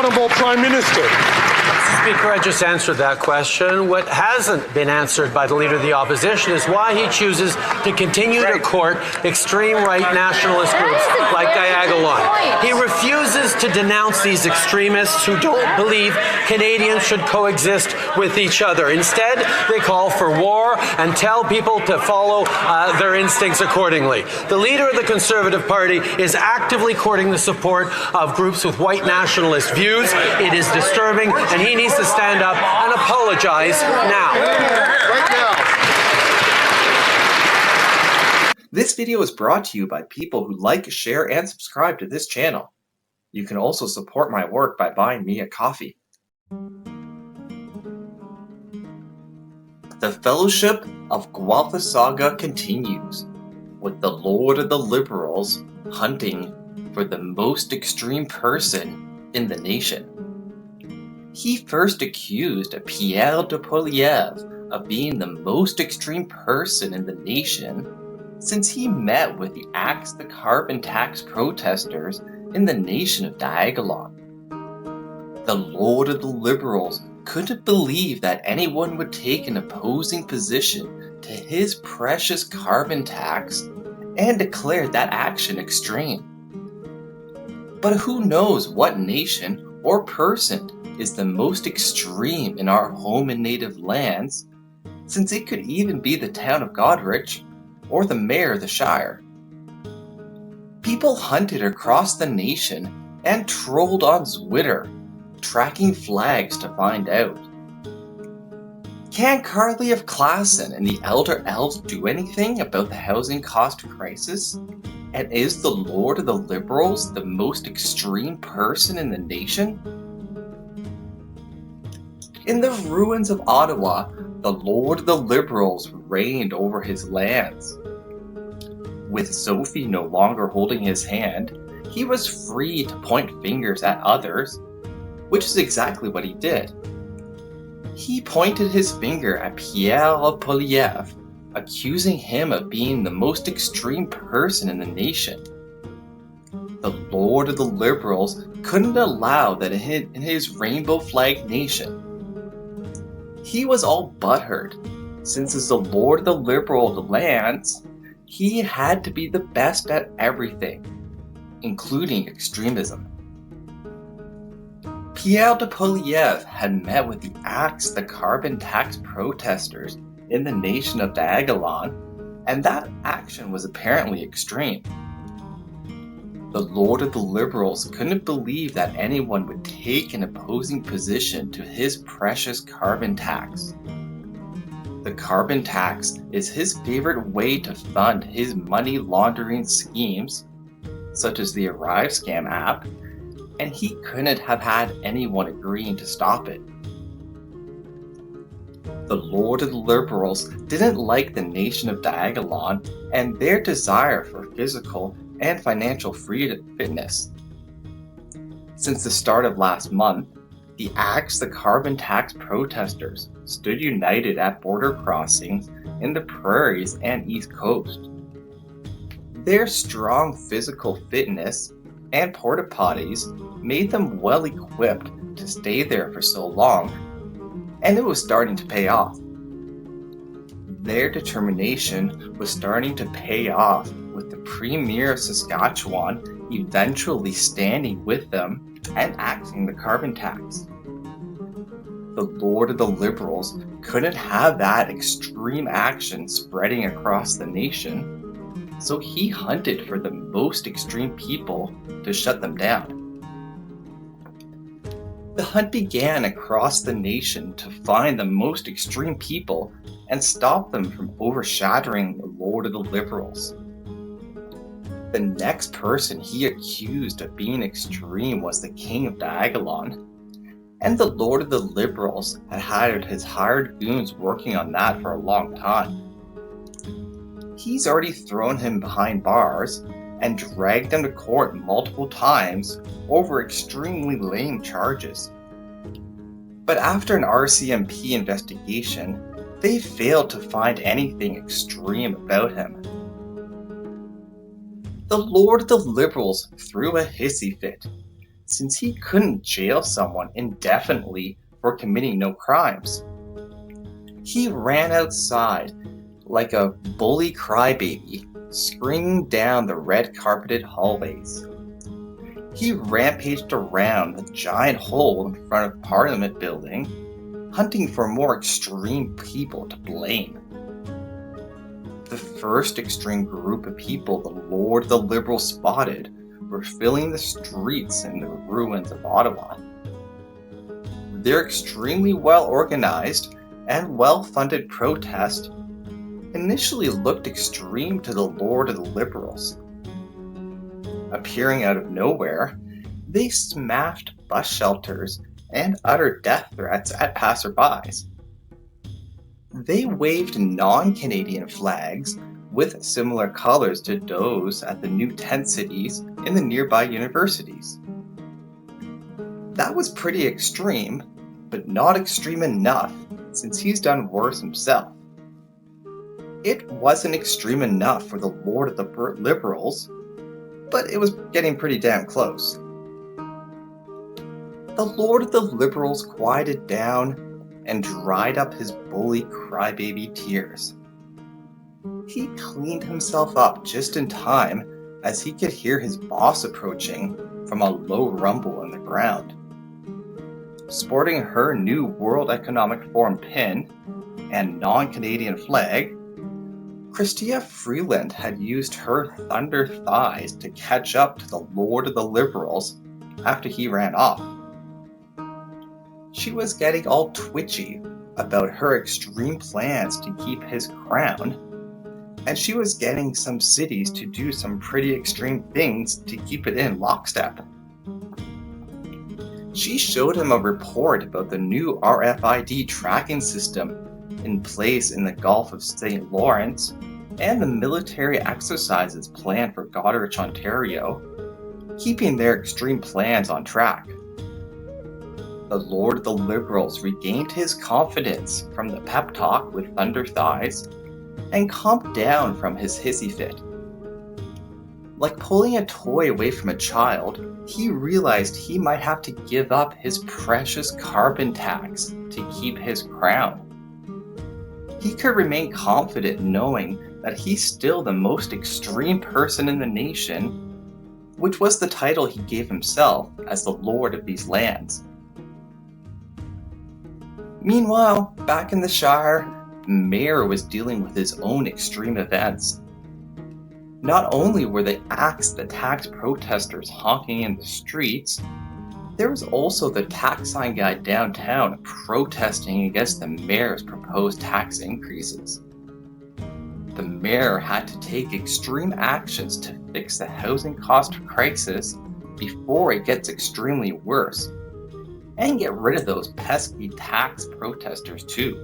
Honourable Prime Minister. Speaker, I just answered that question. What hasn't been answered by the Leader of the Opposition is why he chooses to continue to court extreme right nationalist groups like Diagolon. He refuses to denounce these extremists who don't believe Canadians should coexist with each other. Instead, they call for war and tell people to follow their instincts accordingly. The Leader of the Conservative Party is actively courting the support of groups with white nationalist views. It is disturbing, and he needs to stand up and apologize now. Right now. This video is brought to you by people who like, share, and subscribe to this channel. You can also support my work by buying me a coffee. The Fellowship of Guelphissauga continues, with the Lord of the Liberals hunting for the most extreme person in the nation. He first accused Pierre de Poilievre of being the most extreme person in the nation since he met with the Axe the Carbon Tax protesters in the nation of Diagolon. The Lord of the Liberals couldn't believe that anyone would take an opposing position to his precious carbon tax and declared that action extreme. But who knows what nation or person is the most extreme in our home and native lands, since it could even be the town of Goderich or the mayor of the Shire. People hunted across the nation and trolled on Xwitter, tracking flags to find out. Can Carly of Klassen and the Elder Elves do anything about the housing cost crisis? And is the Lord of the Liberals the most extreme person in the nation? In the ruins of Ottawa, the Lord of the Liberals reigned over his lands. With Sophie no longer holding his hand, he was free to point fingers at others, which is exactly what he did. He pointed his finger at Pierre de Poilievre, accusing him of being the most extreme person in the nation. The Lord of the Liberals couldn't allow that in his rainbow flag nation. He was all butthurt, since as the Lord of the Liberal lands, he had to be the best at everything, including extremism. Pierre de Poilievre had met with the Axe the Carbon Tax protesters in the nation of Diagolon, and that action was apparently extreme. The Lord of the Liberals couldn't believe that anyone would take an opposing position to his precious carbon tax. The carbon tax is his favorite way to fund his money laundering schemes, such as the Arrive scam app, and he couldn't have had anyone agreeing to stop it. The Lord of the Liberals didn't like the nation of Diagolon and their desire for physical and financial fitness. Since the start of last month, the Axe the Carbon Tax protesters stood united at border crossings in the prairies and East Coast. Their strong physical fitness and porta potties made them well equipped to stay there for so long, and it was starting to pay off. Their determination was starting to pay off, with the Premier of Saskatchewan eventually standing with them and axing the carbon tax. The Lord of the Liberals couldn't have that extreme action spreading across the nation, so he hunted for the most extreme people to shut them down. The hunt began across the nation to find the most extreme people and stop them from overshadowing the Lord of the Liberals. The next person he accused of being extreme was the King of Diagolon, and the Lord of the Liberals had had his hired goons working on that for a long time. He's already thrown him behind bars and dragged him to court multiple times over extremely lame charges. But after an RCMP investigation, they failed to find anything extreme about him. The Lord of the Liberals threw a hissy fit, since he couldn't jail someone indefinitely for committing no crimes. He ran outside like a bully crybaby, screaming down the red-carpeted hallways. He rampaged around the giant hole in front of Parliament building, hunting for more extreme people to blame. The first extreme group of people the Lord of the Liberals spotted were filling the streets in the ruins of Ottawa. Their extremely well-organized and well-funded protest initially looked extreme to the Lord of the Liberals. Appearing out of nowhere, they smashed bus shelters and uttered death threats at passerbys. They waved non-Canadian flags with similar colors to those at the new tent cities in the nearby universities. That was pretty extreme, but not extreme enough, since he's done worse himself. It wasn't extreme enough for the Lord of the Liberals, but it was getting pretty damn close. The Lord of the Liberals quieted down and dried up his bully crybaby tears. He cleaned himself up just in time as he could hear his boss approaching from a low rumble in the ground. Sporting her new World Economic Forum pin and non-Canadian flag, Chrystia Freeland had used her thunder thighs to catch up to the Lord of the Liberals after he ran off. She was getting all twitchy about her extreme plans to keep his crown, and she was getting some cities to do some pretty extreme things to keep it in lockstep. She showed him a report about the new RFID tracking system in place in the Gulf of St. Lawrence and the military exercises planned for Goderich, Ontario, keeping their extreme plans on track. The Lord of the Liberals regained his confidence from the pep talk with thunder thighs and calmed down from his hissy fit. Like pulling a toy away from a child, he realized he might have to give up his precious carbon tax to keep his crown. He could remain confident knowing that he's still the most extreme person in the nation, which was the title he gave himself as the Lord of these lands. Meanwhile, back in the Shire, the mayor was dealing with his own extreme events. Not only were the acts that tax protesters honking in the streets, there was also the tax sign guy downtown protesting against the mayor's proposed tax increases. The mayor had to take extreme actions to fix the housing cost crisis before it gets extremely worse, and get rid of those pesky tax protesters too.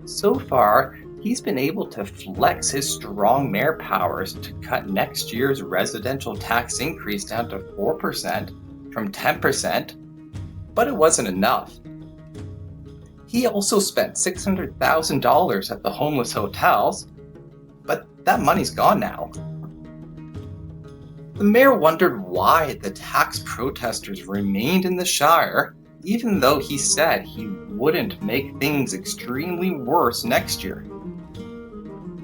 So far, he's been able to flex his strong mayor powers to cut next year's residential tax increase down to 4% from 10%, but it wasn't enough. He also spent $600,000 at the homeless hotels, but that money's gone now. The mayor wondered why the tax protesters remained in the Shire, even though he said he wouldn't make things extremely worse next year.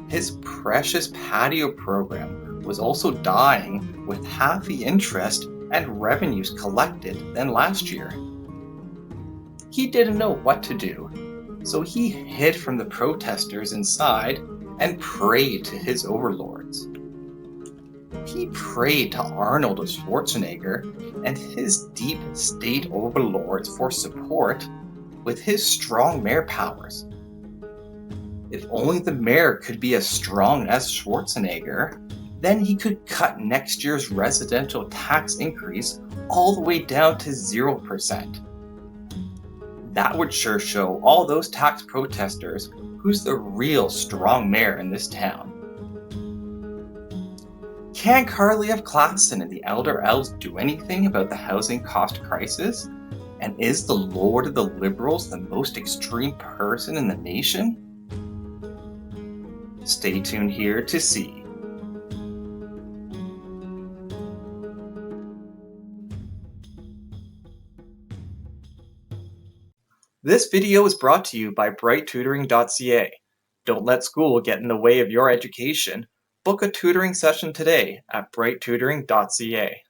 His precious patio program was also dying with half the interest and revenues collected than last year. He didn't know what to do, so he hid from the protesters inside and prayed to his overlords. He prayed to Arnold Schwarzenegger and his deep state overlords for support with his strong mayor powers. If only the mayor could be as strong as Schwarzenegger, then he could cut next year's residential tax increase all the way down to 0%. That would sure show all those tax protesters who's the real strong mayor in this town. Can Carly of Klassen and the Elder Elves do anything about the housing cost crisis? And is the Lord of the Liberals the most extreme person in the nation? Stay tuned here to see. This video is brought to you by brighttutoring.ca. Don't let school get in the way of your education. Book a tutoring session today at brighttutoring.ca.